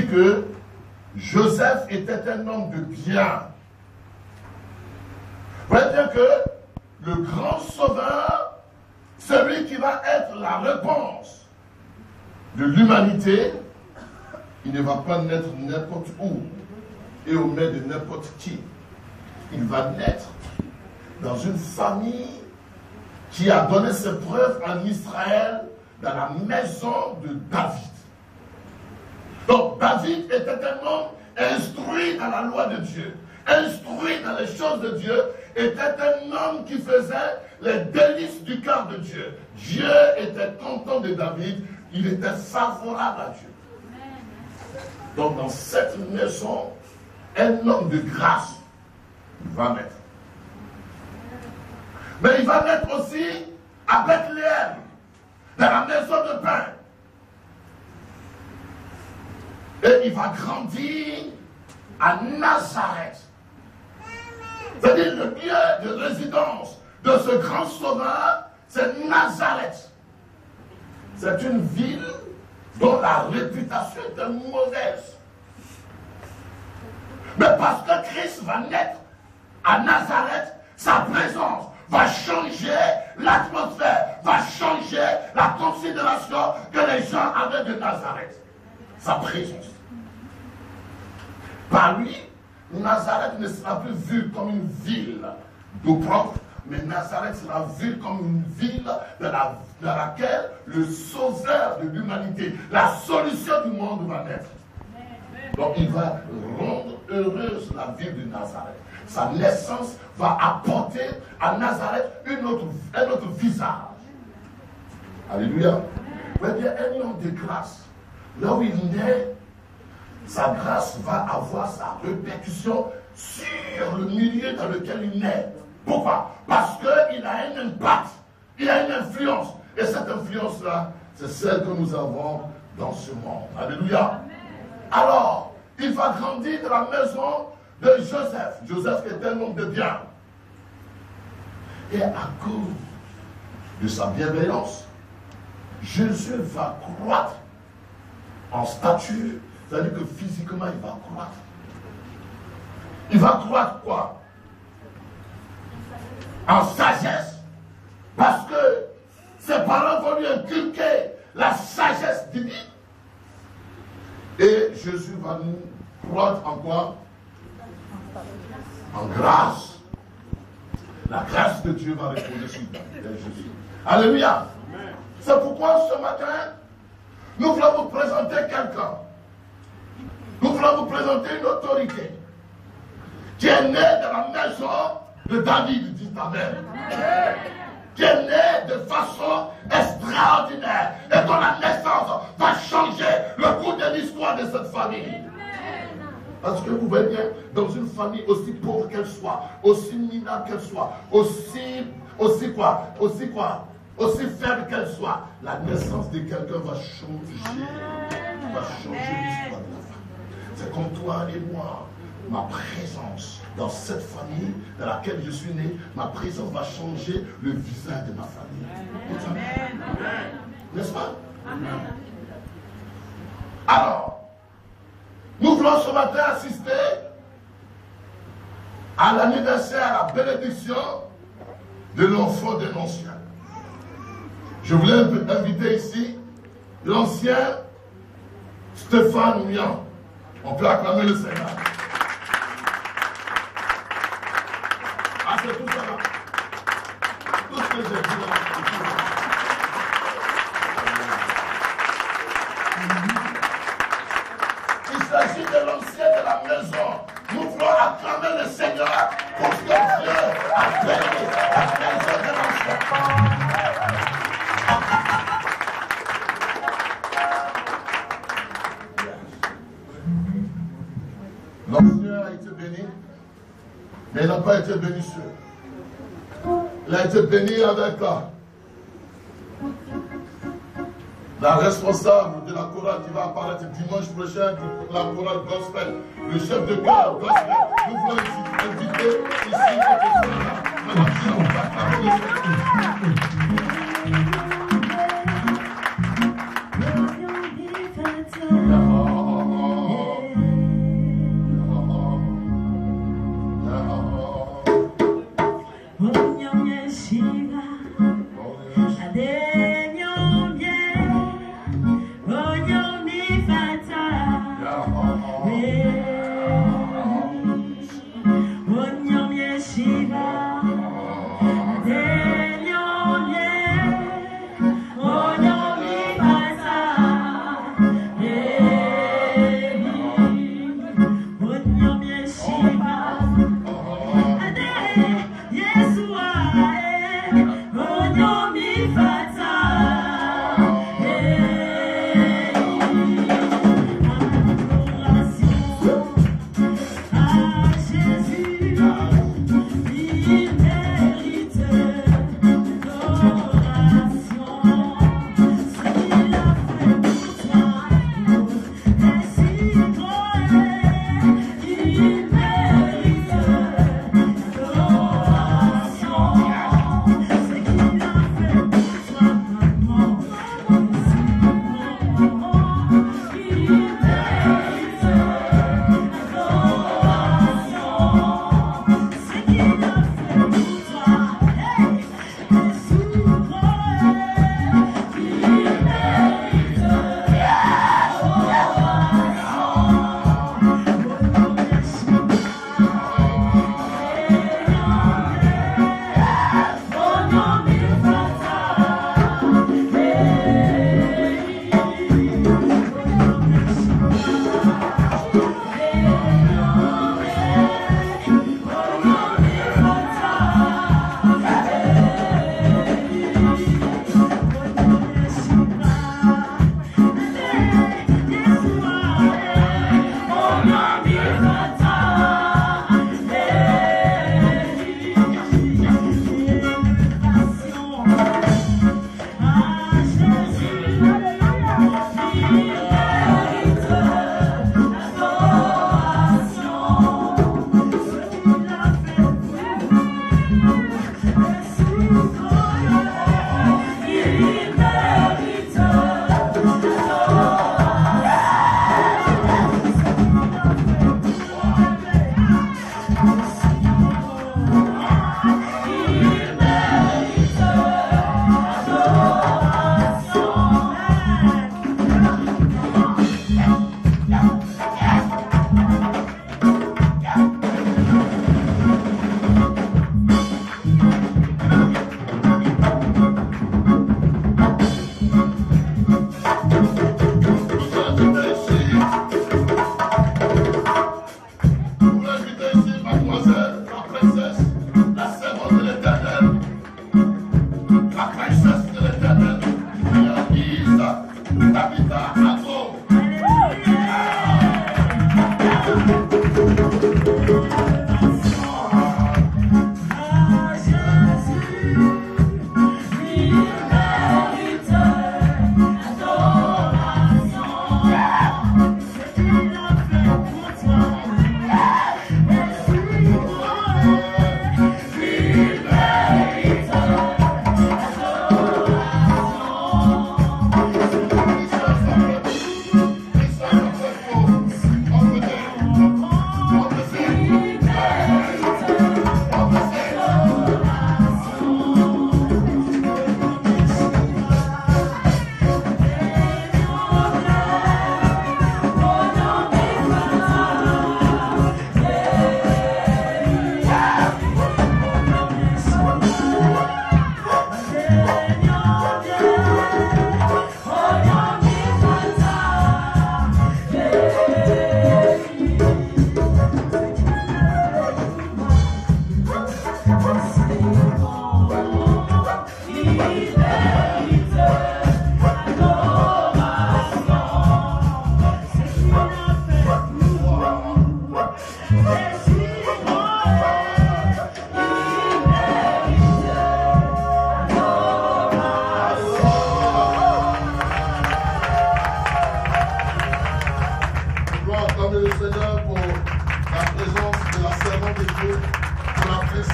dit que Joseph était un homme de bien. Vous voyez bien que le grand sauveur, celui qui va être la réponse de l'humanité, il ne va pas naître n'importe où et au milieu de n'importe qui. Il va naître dans une famille qui a donné ses preuves en Israël, dans la maison de David. Donc David était un homme instruit dans la loi de Dieu, instruit dans les choses de Dieu, était un homme qui faisait les délices du cœur de Dieu. Dieu était content de David, il était favorable à Dieu. Donc dans cette maison, un homme de grâce va naître. Mais il va naître aussi à Bethléem, dans la maison de pain. Et il va grandir à Nazareth. C'est-à-dire le lieu de résidence de ce grand sauveur, c'est Nazareth. C'est une ville dont la réputation est mauvaise. Mais parce que Christ va naître à Nazareth, sa présence va changer l'atmosphère, va changer la considération que les gens avaient de Nazareth. Sa présence. Par lui, Nazareth ne sera plus vue comme une ville d'eau propre, mais Nazareth sera vue comme une ville dans laquelle le sauveur de l'humanité, la solution du monde va naître. Donc il va rendre heureuse la ville de Nazareth. Sa naissance va apporter à Nazareth un autre visage. Alléluia. Vous voyez, un homme de grâce, là où il naît, sa grâce va avoir sa répercussion sur le milieu dans lequel il naît. Pourquoi? Parce qu'il a un impact, il a une influence. Et cette influence-là, c'est celle que nous avons dans ce monde. Alléluia. Alors, il va grandir dans la maison de Joseph. Joseph était un homme de bien. Et à cause de sa bienveillance, Jésus va croître en stature, c'est-à-dire que physiquement, il va croître. Il va croître quoi? En sagesse. Parce que ses parents vont lui inculquer la sagesse divine. Et Jésus va nous croître en quoi? En grâce. La grâce de Dieu va reposer sur Jésus. Alléluia. C'est pourquoi ce matin, nous voulons vous présenter quelqu'un. Nous voulons vous présenter une autorité qui est née dans la maison de David, dit Amen. Qui est née de façon extraordinaire et dont la naissance va changer le cours de l'histoire de cette famille. Parce que vous voyez bien, dans une famille aussi pauvre qu'elle soit, aussi minable qu'elle soit, aussi faible qu'elle soit, la naissance de quelqu'un va changer l'histoire de la famille. C'est comme toi et moi. Ma présence dans cette famille dans laquelle je suis né, ma présence va changer le visage de ma famille. Amen. N'est-ce pas? Amen. Alors, nous voulons ce matin assister à l'anniversaire, à la bénédiction de l'enfant de l'ancien. Je voulais inviter ici l'ancien Stéphane Mian. On peut acclamer le Seigneur. Ah, c'est tout ça là. Tout ce que j'ai dit là. Il s'agit de l'ancien de la maison. Nous voulons acclamer le Seigneur pour ce que Dieu a béni la maison de l'ancien. L'ancien a été béni, mais il n'a pas été béni seul. Il a été béni avec la responsable de la chorale qui va apparaître dimanche prochain, la chorale gospel, le chef de chœur gospel. Nous voulons inviter ici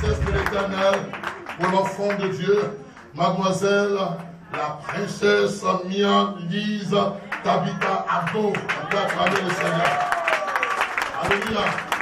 princesse de l'Éternel, pour l'enfant de Dieu, mademoiselle, la princesse Mian Lise Tabitha Abdo. On peut acclamer le Seigneur. Alléluia.